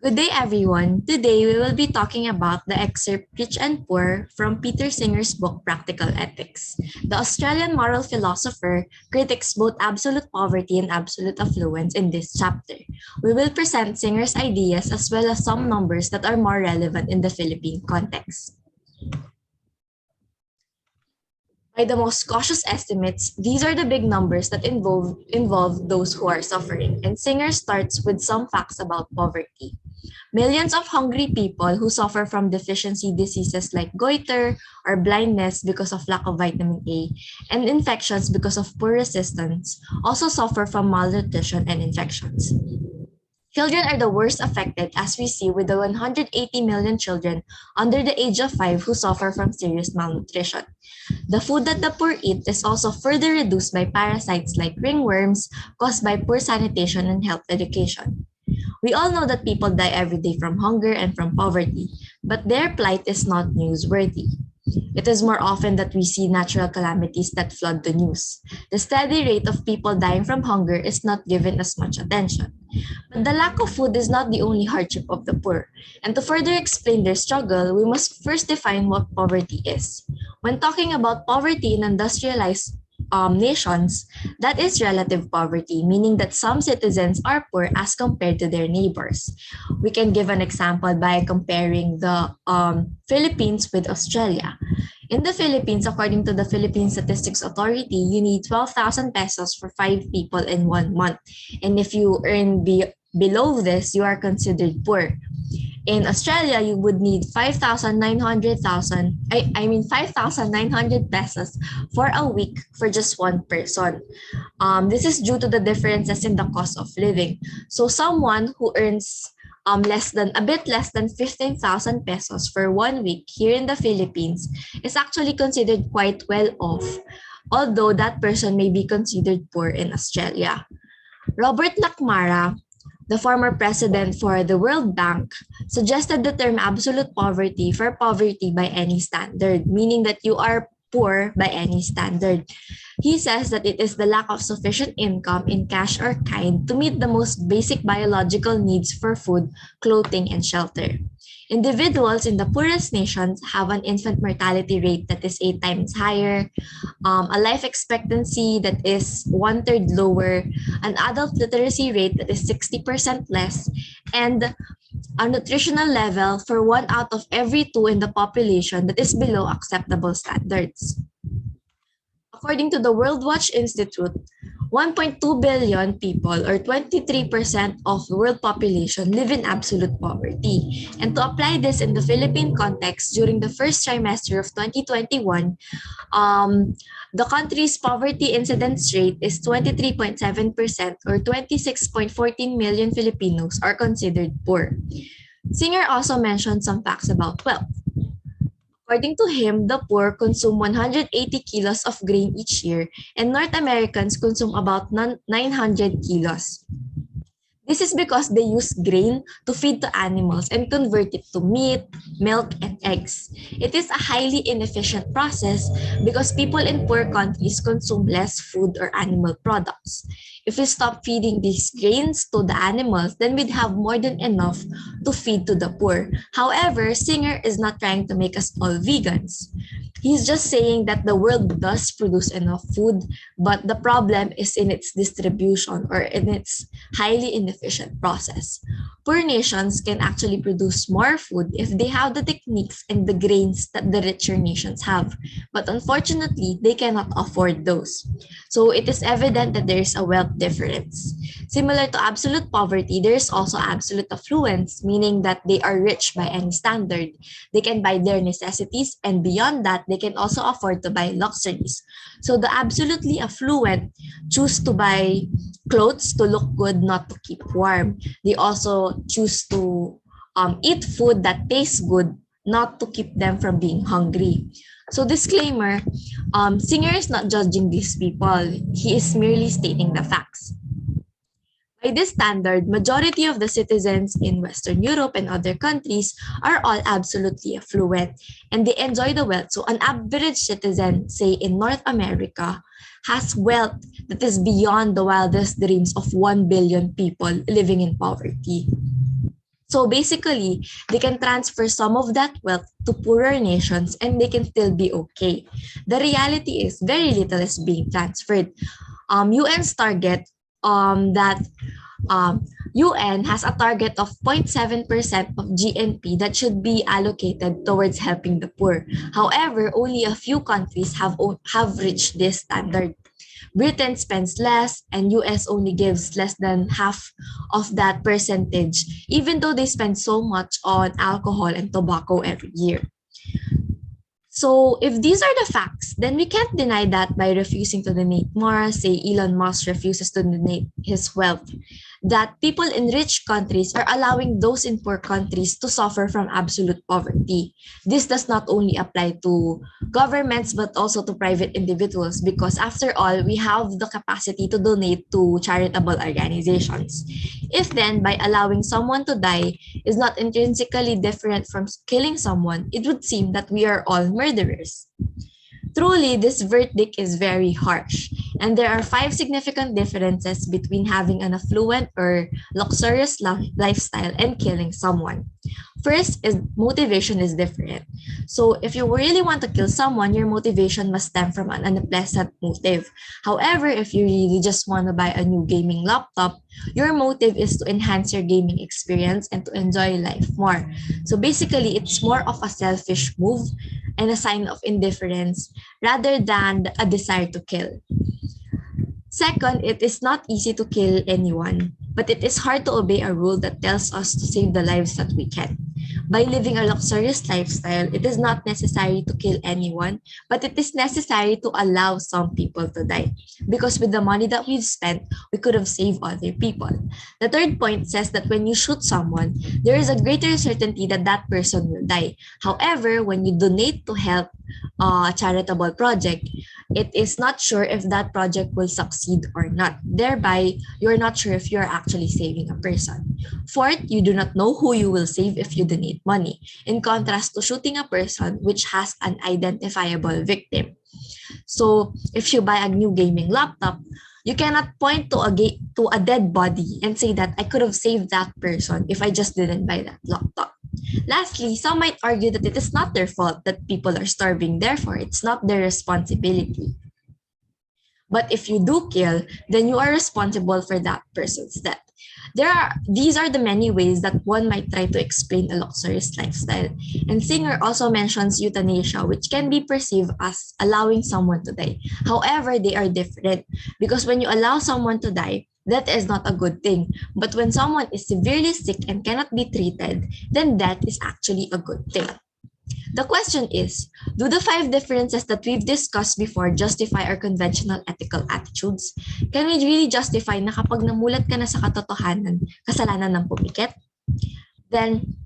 Good day, everyone. Today, we will be talking about the excerpt Rich and Poor from Peter Singer's book Practical Ethics. The Australian moral philosopher critiques both absolute poverty and absolute affluence in this chapter. We will present Singer's ideas as well as some numbers that are more relevant in the Philippine context. By the most cautious estimates, these are the big numbers that involve those who are suffering, and Singer starts with some facts about poverty. Millions of hungry people who suffer from deficiency diseases like goiter or blindness because of lack of vitamin A and infections because of poor resistance also suffer from malnutrition and infections. Children are the worst affected, as we see with the 180 million children under the age of 5 who suffer from serious malnutrition. The food that the poor eat is also further reduced by parasites like ringworms caused by poor sanitation and health education. We all know that people die every day from hunger and from poverty, but their plight is not newsworthy. It is more often that we see natural calamities that flood the news. The steady rate of people dying from hunger is not given as much attention. But the lack of food is not the only hardship of the poor. And to further explain their struggle, we must first define what poverty is. When talking about poverty in industrialized nations, that is relative poverty, meaning that some citizens are poor as compared to their neighbors. We can give an example by comparing the Philippines with Australia. In the Philippines, according to the Philippine Statistics Authority, you need 12,000 pesos for 5 people in 1 month. And if you earn below this, you are considered poor. In Australia, you would need 5,900 pesos for a week for just one person. This is due to the differences in the cost of living. So someone who earns a bit less than 15,000 pesos for 1 week here in the Philippines is actually considered quite well off, although that person may be considered poor in Australia. Robert McNamara, the former president for the World Bank, suggested the term absolute poverty for poverty by any standard, meaning that you are poor by any standard. He says that it is the lack of sufficient income in cash or kind to meet the most basic biological needs for food, clothing, and shelter. Individuals in the poorest nations have an infant mortality rate that is 8 times higher, a life expectancy that is 1/3 lower, an adult literacy rate that is 60% less, and a nutritional level for 1 out of every 2 in the population that is below acceptable standards. According to the World Watch Institute, 1.2 billion people, or 23% of the world population, live in absolute poverty. And to apply this in the Philippine context, during the first trimester of 2021, the country's poverty incidence rate is 23.7%, or 26.14 million Filipinos are considered poor. Singer also mentioned some facts about wealth. According to him, the poor consume 180 kilos of grain each year, and North Americans consume about 900 kilos. This is because they use grain to feed to animals and convert it to meat, milk, and eggs. It is a highly inefficient process because people in poor countries consume less food or animal products. If we stop feeding these grains to the animals, then we'd have more than enough to feed to the poor. However, Singer is not trying to make us all vegans. He's just saying that the world does produce enough food, but the problem is in its distribution or in its highly inefficient process. Poor nations can actually produce more food if they have the techniques and the grains that the richer nations have, but unfortunately, they cannot afford those. So it is evident that there is a wealth difference. Similar to absolute poverty, there is also absolute affluence, meaning that they are rich by any standard. They can buy their necessities, and beyond that, they can also afford to buy luxuries. So the absolutely affluent choose to buy clothes to look good, not to keep warm. They also choose to eat food that tastes good, not to keep them from being hungry. So disclaimer, Singer is not judging these people. He is merely stating the facts. By this standard, majority of the citizens in Western Europe and other countries are all absolutely affluent and they enjoy the wealth. So an average citizen, say in North America, has wealth that is beyond the wildest dreams of 1 billion people living in poverty. So basically, they can transfer some of that wealth to poorer nations and they can still be okay. The reality is very little is being transferred. UN's target that UN has a target of 0.7% of GNP that should be allocated towards helping the poor. However, only a few countries have reached this standard. Britain spends less and US only gives less than half of that percentage, even though they spend so much on alcohol and tobacco every year. So if these are the facts, then we can't deny that by refusing to donate more, say Elon Musk refuses to donate his wealth, that people in rich countries are allowing those in poor countries to suffer from absolute poverty. This does not only apply to governments but also to private individuals because after all, we have the capacity to donate to charitable organizations. If then, by allowing someone to die is not intrinsically different from killing someone, it would seem that we are all murderers. Truly, this verdict is very harsh, and there are 5 significant differences between having an affluent or luxurious lifestyle and killing someone. First is motivation is different. So if you really want to kill someone, your motivation must stem from an unpleasant motive. However, if you really just want to buy a new gaming laptop, your motive is to enhance your gaming experience and to enjoy life more. So basically, it's more of a selfish move and a sign of indifference rather than a desire to kill. Second, it is not easy to kill anyone, but it is hard to obey a rule that tells us to save the lives that we can. By living a luxurious lifestyle, it is not necessary to kill anyone, but it is necessary to allow some people to die. Because with the money that we've spent, we could have saved other people. The third point says that when you shoot someone, there is a greater certainty that that person will die. However, when you donate to help a charitable project, it is not sure if that project will succeed or not. Thereby, you're not sure if you're actually saving a person. Fourth, you do not know who you will save if you donate money, in contrast to shooting a person which has an identifiable victim. So, if you buy a new gaming laptop, you cannot point to a dead body and say that I could have saved that person if I just didn't buy that laptop. Lastly, some might argue that it is not their fault that people are starving, therefore it's not their responsibility. But if you do kill, then you are responsible for that person's death. These are the many ways that one might try to explain a luxurious lifestyle. And Singer also mentions euthanasia, which can be perceived as allowing someone to die. However, they are different because when you allow someone to die, that is not a good thing. But when someone is severely sick and cannot be treated, then that is actually a good thing. The question is, do the 5 differences that we've discussed before justify our conventional ethical attitudes? Can we really justify na kapag namulat ka na sa katotohanan, kasalanan ng pumikit? Then,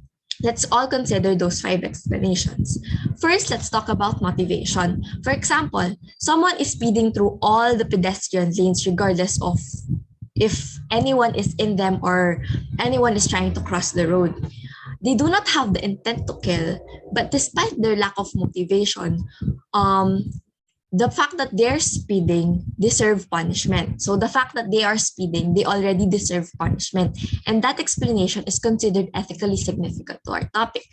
let's all consider those 5 explanations. First, let's talk about motivation. For example, someone is speeding through all the pedestrian lanes regardless of if anyone is in them or anyone is trying to cross the road. They do not have the intent to kill, but despite their lack of motivation, the fact that they're speeding deserve punishment. So the fact that they are speeding, they already deserve punishment. And that explanation is considered ethically significant to our topic.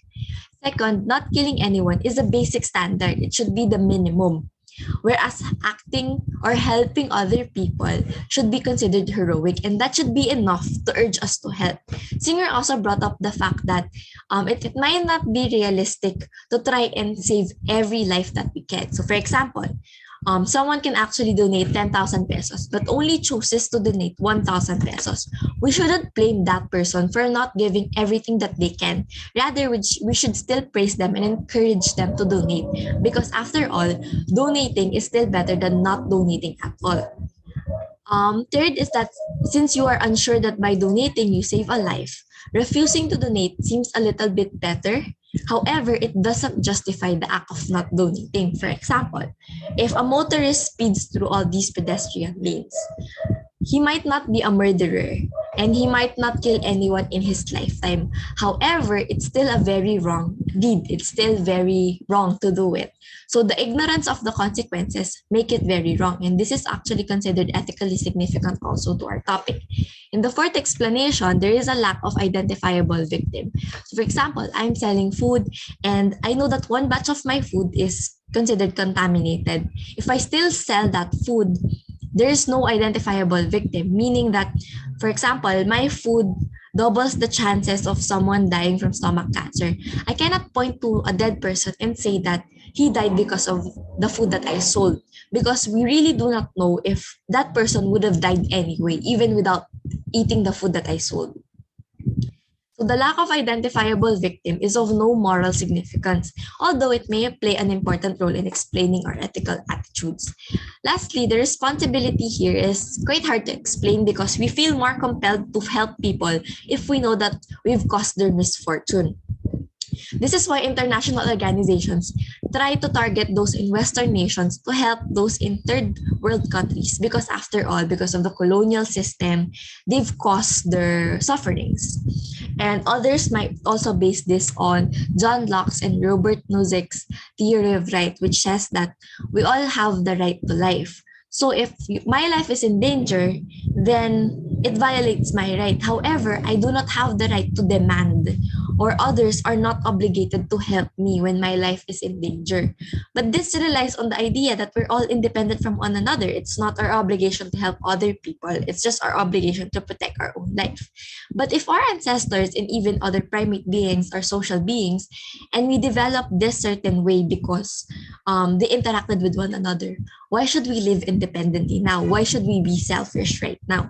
Second, not killing anyone is a basic standard. It should be the minimum. Whereas acting or helping other people should be considered heroic, and that should be enough to urge us to help. Singer also brought up the fact that it might not be realistic to try and save every life that we can. So for example, someone can actually donate 10,000 pesos but only chooses to donate 1,000 pesos. We shouldn't blame that person for not giving everything that they can. Rather, we should still praise them and encourage them to donate because after all, donating is still better than not donating at all. Third is that since you are unsure that by donating you save a life, refusing to donate seems a little bit better. However, it doesn't justify the act of not donating. For example, if a motorist speeds through all these pedestrian lanes, he might not be a murderer, and he might not kill anyone in his lifetime. However, it's still a very wrong deed. It's still very wrong to do it. So the ignorance of the consequences make it very wrong, and this is actually considered ethically significant also to our topic. In the fourth explanation, there is a lack of identifiable victim. So for example, I'm selling food and I know that one batch of my food is considered contaminated. If I still sell that food, there is no identifiable victim, meaning that, for example, my food doubles the chances of someone dying from stomach cancer. I cannot point to a dead person and say that he died because of the food that I sold, because we really do not know if that person would have died anyway, even without eating the food that I sold. So the lack of identifiable victim is of no moral significance, although it may play an important role in explaining our ethical attitudes. Lastly, the responsibility here is quite hard to explain because we feel more compelled to help people if we know that we've caused their misfortune. This is why international organizations try to target those in Western nations to help those in third world countries, because after all, because of the colonial system, they've caused their sufferings. And others might also base this on John Locke's and Robert Nozick's theory of right, which says that we all have the right to life. So if my life is in danger, then it violates my right. However, I do not have the right to demand, or others are not obligated to help me when my life is in danger. But this relies on the idea that we're all independent from one another. It's not our obligation to help other people, it's just our obligation to protect our own life. But if our ancestors and even other primate beings are social beings, and we develop this certain way because they interacted with one another, why should we live independently now? Why should we be selfish right now?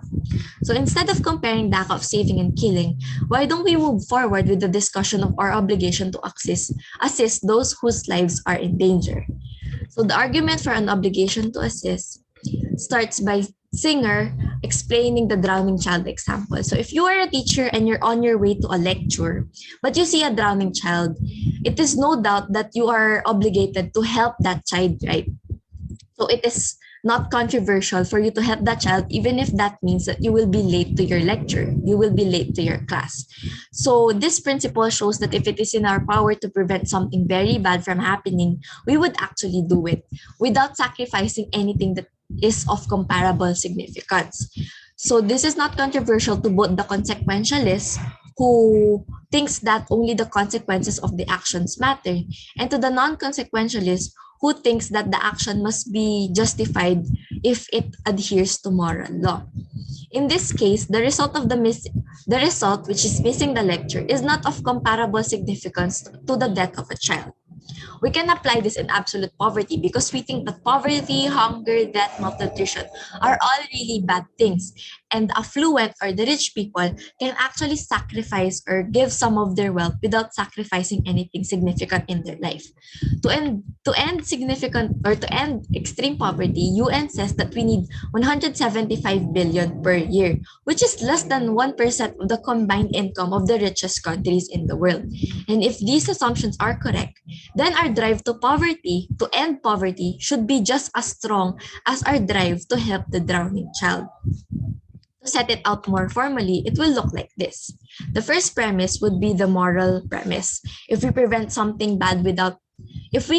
So instead of comparing the act of saving and killing, why don't we move forward with the discussion of our obligation to assist those whose lives are in danger? So the argument for an obligation to assist starts by Singer explaining the drowning child example. So if you are a teacher and you're on your way to a lecture, but you see a drowning child, it is no doubt that you are obligated to help that child, right? So it is not controversial for you to help that child, even if that means that you will be late to your lecture, you will be late to your class. So this principle shows that if it is in our power to prevent something very bad from happening, we would actually do it without sacrificing anything that is of comparable significance. So this is not controversial to both the consequentialists who thinks that only the consequences of the actions matter, and to the non-consequentialists who thinks that the action must be justified if it adheres to moral law. In this case, the result, which is missing the lecture, is not of comparable significance to the death of a child. We can apply this in absolute poverty because we think that poverty, hunger, death, malnutrition are all really bad things. And the affluent or the rich people can actually sacrifice or give some of their wealth without sacrificing anything significant in their life. To end extreme poverty, UN says that we need 175 billion per year, which is less than 1% of the combined income of the richest countries in the world. And if these assumptions are correct, then our drive to end poverty, should be just as strong as our drive to help the drowning child. To set it out more formally, it will look like this. The first premise would be the moral premise. If we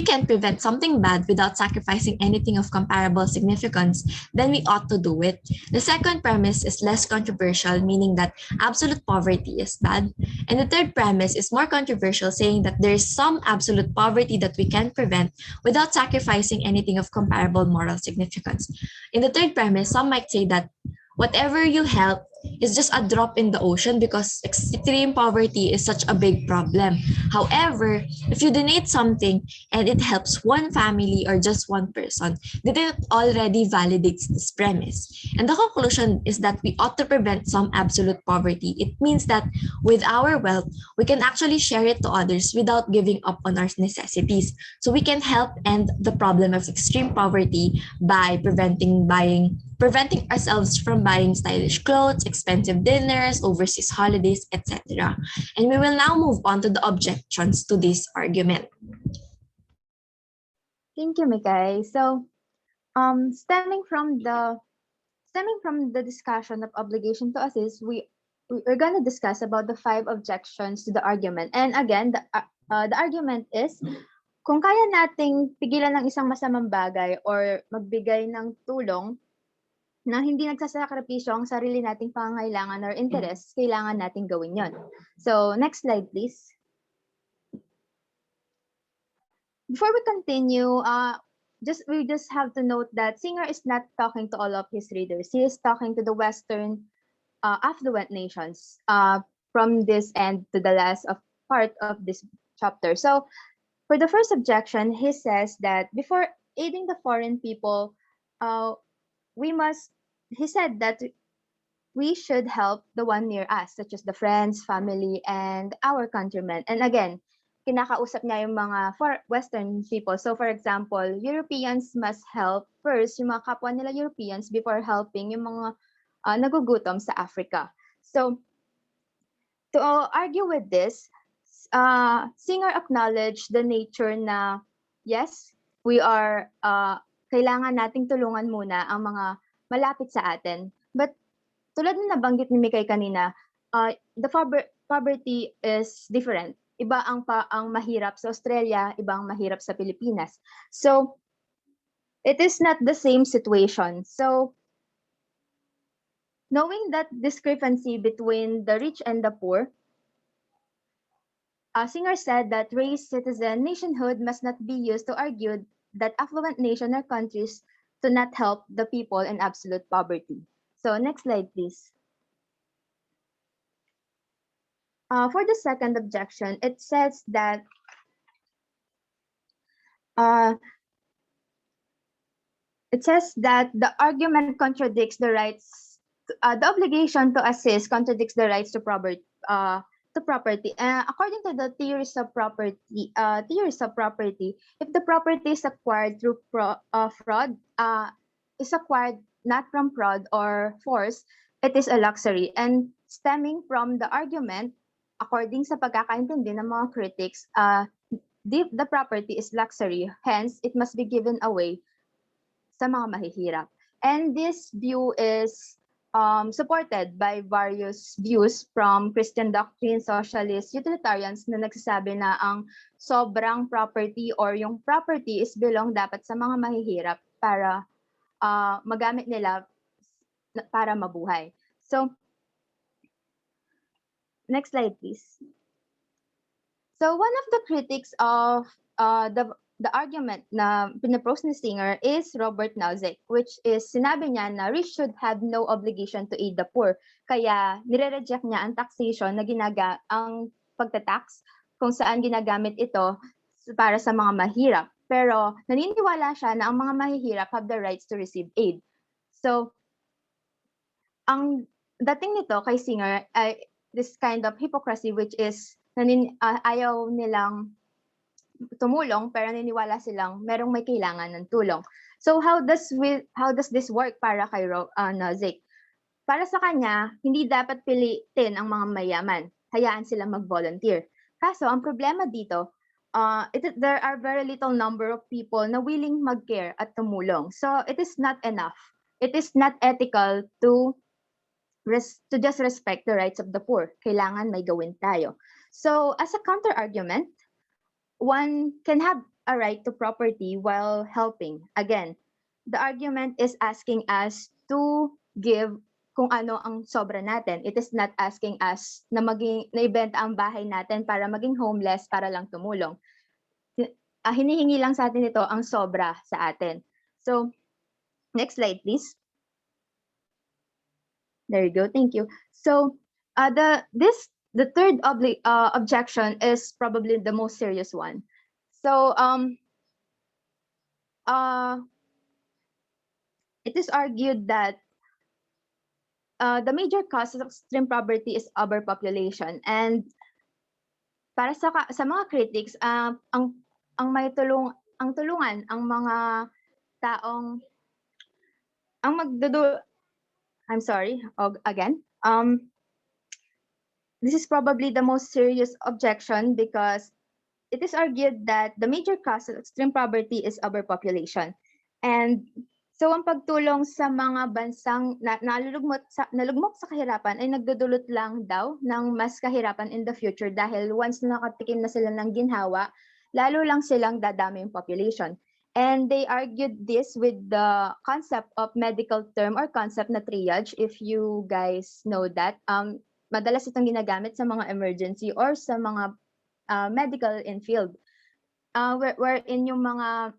can prevent something bad without sacrificing anything of comparable significance, then we ought to do it. The second premise is less controversial, meaning that absolute poverty is bad. And the third premise is more controversial, saying that there is some absolute poverty that we can prevent without sacrificing anything of comparable moral significance. In the third premise, some might say that whatever you help is just a drop in the ocean because extreme poverty is such a big problem. However, if you donate something and it helps one family or just one person, then it already validates this premise. And the conclusion is that we ought to prevent some absolute poverty. It means that with our wealth, we can actually share it to others without giving up on our necessities. So we can help end the problem of extreme poverty by preventing ourselves from buying stylish clothes, expensive dinners, overseas holidays, etc. And we will now move on to the objections to this argument. Thank you, Mikay. So, stemming from the discussion of obligation to assist, we we're gonna discuss about the 5 objections to the argument. And again, the argument is, kung kaya nating pigilan ng isang masamang bagay or magbigay ng tulong na hindi nagsasakripisyo ang sarili nating pangangailangan or interest, kailangan nating gawin yon. So, next slide, please. Before we continue, we just have to note that Singer is not talking to all of his readers. He is talking to the Western affluent nations from this end to the last part of this chapter. So, for the first objection, he says that before aiding the foreign people, he said that we should help the one near us, such as the friends, family, and our countrymen. And again, kinakausap niya yung mga Western people. So for example, Europeans must help first yung mga kapwa nila Europeans before helping yung mga nagugutom sa Africa. So to argue with this, Singer acknowledged the nature na yes, we are kailangan nating tulungan muna ang mga malapit sa atin. But tulad na nabanggit ni Mikay kanina, the poverty is different. Iba ang mahirap sa Australia, iba ang mahirap sa Pilipinas. So, it is not the same situation. So, knowing that discrepancy between the rich and the poor, Singer said that race, citizen, nationhood must not be used to argue that affluent nations or countries do not help the people in absolute poverty. So, next slide, please. For the second objection, it says that the argument contradicts the rights, the obligation to assist contradicts the rights to property. According to the theories of property, if the property is acquired through fraud, is acquired not from fraud or force, it is a luxury. And stemming from the argument, according sa pagkakaintindi ng mga critics, the property is luxury, hence it must be given away sa mga mahihirap. And this view is supported by various views from Christian doctrine, socialists, utilitarians na nagsasabi na ang sobrang property or yung property is belong dapat sa mga mahihirap para magamit nila para mabuhay. So, next slide, please. So one of the critics of the argument na pinapose ni Singer is Robert Nozick, which is sinabi niya na rich should have no obligation to aid the poor. Kaya nire-reject niya ang taxation na ang pagtatax kung saan ginagamit ito para sa mga mahirap. Pero naniniwala siya na ang mga mahihirap have the rights to receive aid. So ang dating nito kay Singer ay this kind of hypocrisy, which is ayaw nilang tumulong pero naniniwala silang merong may kailangan ng tulong. So how does this work para kay Nozick? Para sa kanya, hindi dapat pilitin ang mga mayaman. Hayaan sila mag-volunteer. Kaso ang problema dito, there are very little number of people na willing mag-care at tumulong. So it is not enough. It is not ethical to just respect the rights of the poor. Kailangan may gawin tayo. So, as a counter-argument, one can have a right to property while helping. Again, the argument is asking us to give kung ano ang sobra natin. It is not asking us na ibenta ang bahay natin para maging homeless para lang tumulong. Hinihingi lang sa atin ito ang sobra sa atin. So, next slide, please. There you go. Thank you. So, the third objection is probably the most serious one. So, it is argued that the major cause of extreme poverty is overpopulation, and para sa mga critics, ang tulungan ang mga taong I'm sorry, again. This is probably the most serious objection because it is argued that the major cause of extreme poverty is overpopulation. And So ang pagtulong sa mga bansang nalugmok sa kahirapan ay nagdudulot lang daw ng mas kahirapan in the future dahil once na nakatikim na sila ng ginhawa, lalo lang silang dadami yung population. And they argued this with the concept of medical term or concept na triage, if you guys know that. Madalas itong ginagamit sa mga emergency or sa mga medical in field. Wherein yung mga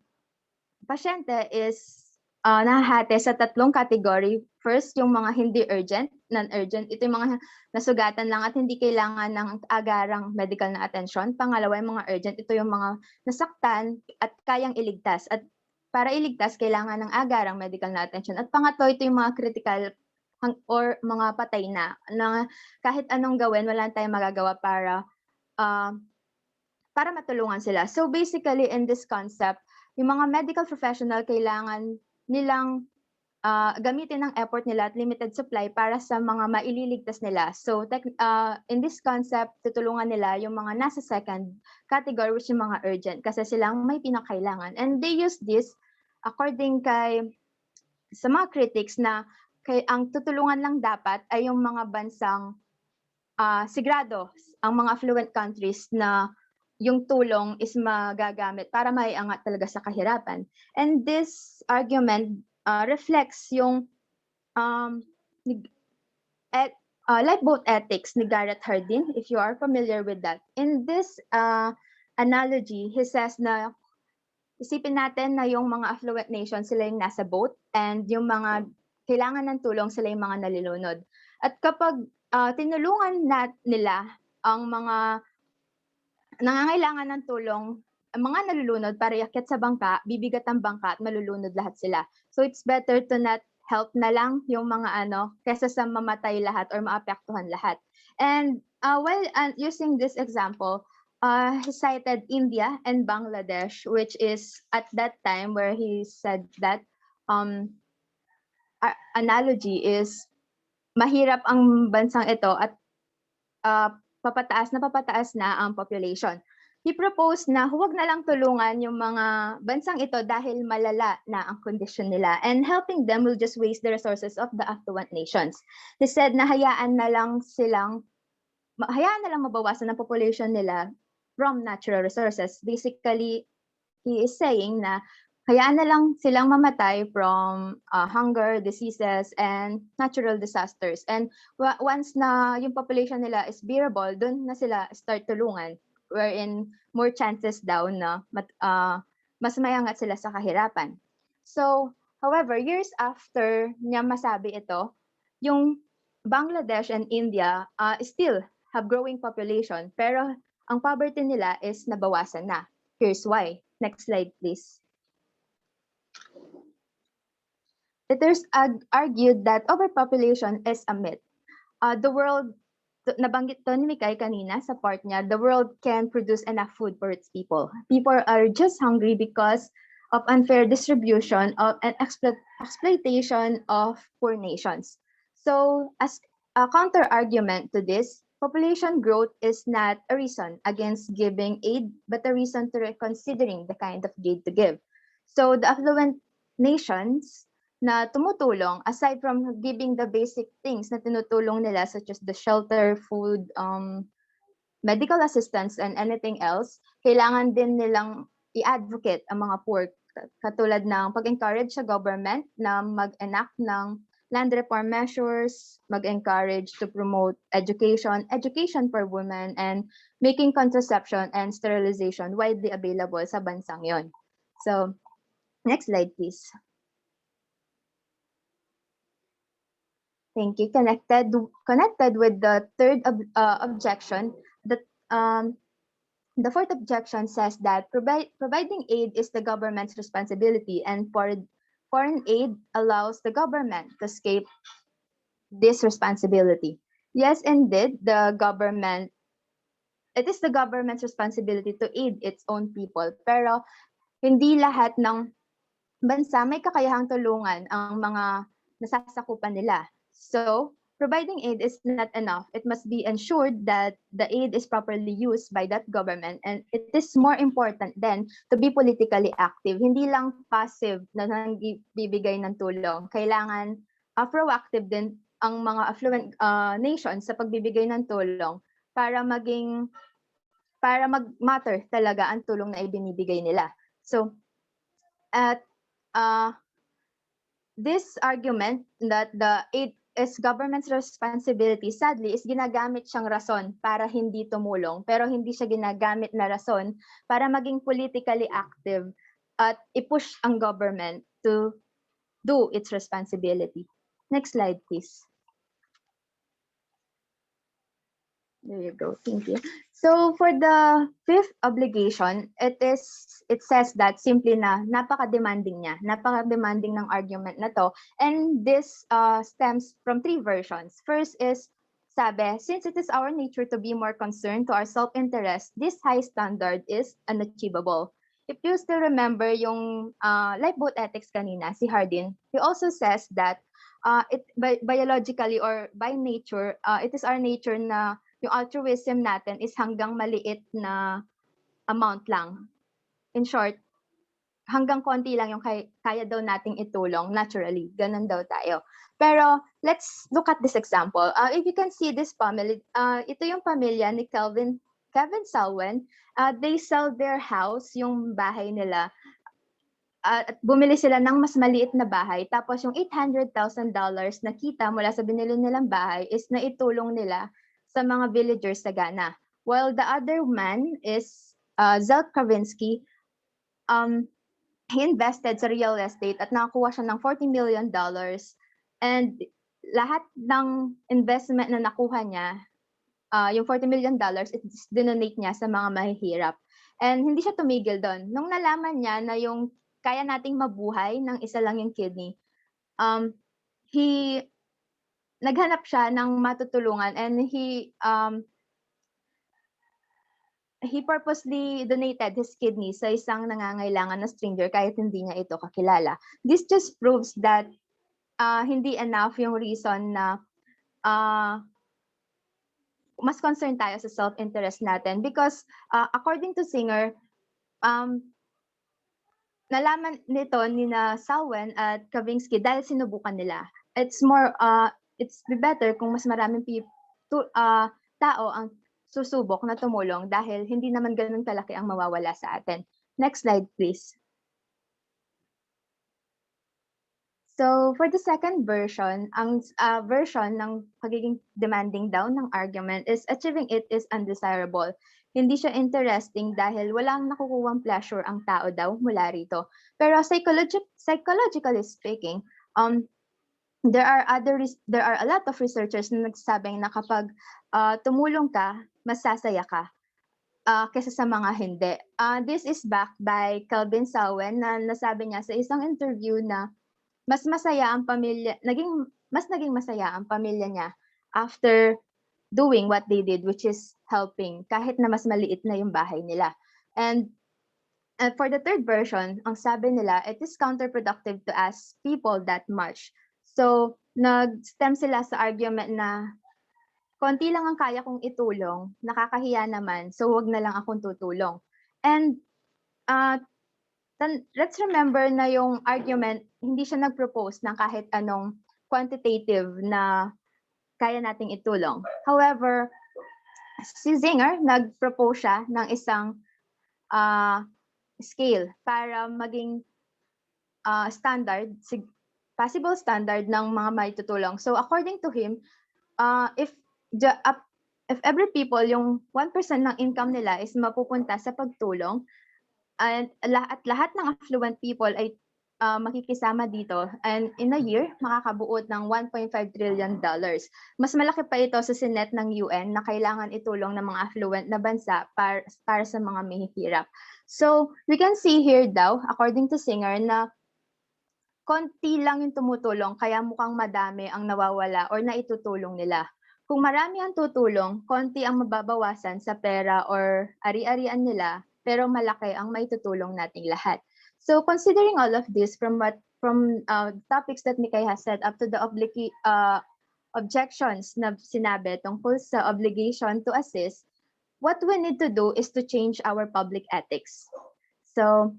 pasyente is nahahati sa tatlong category. First, yung mga hindi urgent, non-urgent. Ito yung mga nasugatan lang at hindi kailangan ng agarang medical na atensyon. Pangalawa, yung mga urgent. Ito yung mga nasaktan at kayang iligtas. At para iligtas, kailangan ng agarang medical na atensyon. At pangatlo, ito yung mga critical or mga patay na kahit anong gawin, wala tayong magagawa para matulungan sila. So basically, in this concept, yung mga medical professional kailangan nilang gamitin ng effort nila at limited supply para sa mga maililigtas nila. So in this concept, tutulungan nila yung mga nasa second category, which yung mga urgent, kasi silang may pinakailangan. And they use this according sa mga critics na ang tutulungan lang dapat ay yung mga bansang sigurado, ang mga affluent countries na yung tulong is magagamit para maiangat talaga sa kahirapan. And this argument reflects yung lifeboat ethics ni Garrett Hardin, if you are familiar with that. In this analogy, he says na isipin natin na yung mga affluent nations, sila yung nasa boat, and yung mga kailangan ng tulong, sila yung mga nalilunod. At kapag tinulungan nila ang mga nangangailangan ng tulong, ang mga nalulunod para iakyat sa bangka, bibigat ang bangka at malulunod lahat sila. So it's better to not help na lang yung mga kesa sa mamatay lahat or maapektuhan lahat. And while using this example, he cited India and Bangladesh, which is at that time where he said that analogy is mahirap ang bansang ito at papataas na ang population. He proposed na huwag na lang tulungan yung mga bansang ito dahil malala na ang kondisyon nila, and helping them will just waste the resources of the affluent nations. He said na hayaan na lang mabawasan ang population nila from natural resources. Basically, he is saying na hayaan na lang silang mamatay from hunger, diseases, and natural disasters. And once na yung population nila is bearable, dun na sila start tulungan, wherein more chances daw na mas mayangat sila sa kahirapan. So, however, years after niya masabi ito, yung Bangladesh and India still have growing population, pero ang poverty nila is nabawasan na. Here's why. Next slide, please. It is argued that overpopulation is a myth. The world, nabanggit to ni Mikay kanina sa part niya, the world can produce enough food for its people. People are just hungry because of unfair distribution and exploitation of poor nations. So, as a counter-argument to this, population growth is not a reason against giving aid, but a reason to reconsidering the kind of aid to give. So, the affluent nations na tumutulong, aside from giving the basic things na tinutulong nila, such as the shelter, food, medical assistance, and anything else, kailangan din nilang i-advocate ang mga poor, katulad ng pag-encourage sa government na mag-enact ng land reform measures, mag-encourage to promote education for women, and making contraception and sterilization widely available sa bansang yon. So, next slide, please. Thank you. Connected with the third objection, the fourth objection says that providing aid is the government's responsibility, and foreign aid allows the government to escape this responsibility. Yes, indeed, it is the government's responsibility to aid its own people, pero hindi lahat ng bansa may kakayahang tulungan ang mga nasasakupan nila. So, providing aid is not enough. It must be ensured that the aid is properly used by that government, and it is more important then to be politically active. Hindi lang passive na bibigay ng tulong. Kailangan proactive din ang mga affluent nations sa pagbibigay ng tulong para mag-matter talaga ang tulong na ibinibigay nila. So, at this argument that the aid is government's responsibility, sadly, is ginagamit siyang rason para hindi tumulong, pero hindi siya ginagamit na rason para maging politically active at i-push ang government to do its responsibility. Next slide, please. There you go. Thank you. So for the fifth obligation, it says that simply na napaka-demanding niya. Napaka-demanding ng argument na to. And this stems from three versions. First is, sabi, since it is our nature to be more concerned to our self-interest, this high standard is unachievable. If you still remember yung lifeboat ethics kanina, si Hardin, he also says that biologically or by nature, it is our nature na yung altruism natin is hanggang maliit na amount lang. In short, hanggang konti lang yung kaya daw nating itulong naturally. Ganun daw tayo. Pero let's look at this example. If you can see this family, ito yung pamilya ni Kevin Salwen. They sell their house, yung bahay nila. At bumili sila ng mas maliit na bahay. Tapos yung $800,000 na kita mula sa binili nilang bahay is naitulong nila sa mga villagers sa Ghana. While the other man is Zelt Kravinsky, he invested sa real estate at nakakuha siya ng $40 million. And lahat ng investment na nakuha niya, yung $40 million, it's dinonate niya sa mga mahihirap. And hindi siya tumigil doon. Nung nalaman niya na yung kaya nating mabuhay ng isa lang yung kidney, naghanap siya ng matutulungan, and he purposely donated his kidney sa isang nangangailangan na stranger kahit hindi niya ito kakilala. This just proves that hindi enough yung reason na mas concerned tayo sa self-interest natin, because according to Singer, nalaman nito ni na Salwen at Kavinsky dahil sinubukan nila. It's better kung mas maraming tao ang susubok na tumulong dahil hindi naman ganun kalaki ang mawawala sa atin. Next slide, please. So for the second version, ang version ng pagiging demanding daw ng argument is achieving it is undesirable. Hindi siya interesting dahil walang nakukuhang pleasure ang tao daw mula rito. Pero psychologically speaking, there are a lot of researchers na nagsasabing na kapag tumulong ka, masasaya ka kaysa sa mga hindi. This is backed by Calvin Salwen na nasabi niya sa isang interview na mas naging masaya ang pamilya niya after doing what they did, which is helping, kahit na mas maliit na yung bahay nila. And for the third version, ang sabi nila, it is counterproductive to ask people that much. So, nag-stem sila sa argument na konti lang ang kaya kong itulong, nakakahiya naman, so wag na lang akong tutulong. And let's remember na yung argument, hindi siya nag-propose ng kahit anong quantitative na kaya nating itulong. However, si Zinger, nag-propose siya ng isang scale para maging possible standard ng mga maitutulong. So according to him, if every people, yung 1% ng income nila is mapupunta sa pagtulong, at lahat ng affluent people ay makikisama dito, and in a year, makakabuot ng $1.5 trillion. Mas malaki pa ito sa sinet ng UN na kailangan itulong ng mga affluent na bansa para sa mga mahihirap. So, we can see here daw, according to Singer, na konti lang yung tumutulong, kaya mukhang madami ang nawawala or naitutulong nila. Kung marami ang tutulong, konti ang mababawasan sa pera or ari-arian nila, pero malaki ang maitutulong nating lahat. So considering all of this from topics that Mikay has said up to the objections na sinabi tungkol sa obligation to assist, what we need to do is to change our public ethics. So,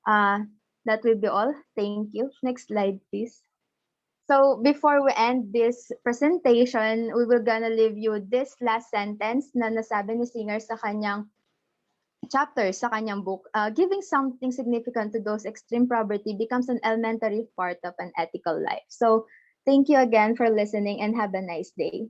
that will be all. Thank you. Next slide, please. So before we end this presentation, we will gonna leave you this last sentence na nasabi ni Singer sa kanyang chapter, sa kanyang book. Giving something significant to those extreme poverty becomes an elementary part of an ethical life. So thank you again for listening and have a nice day.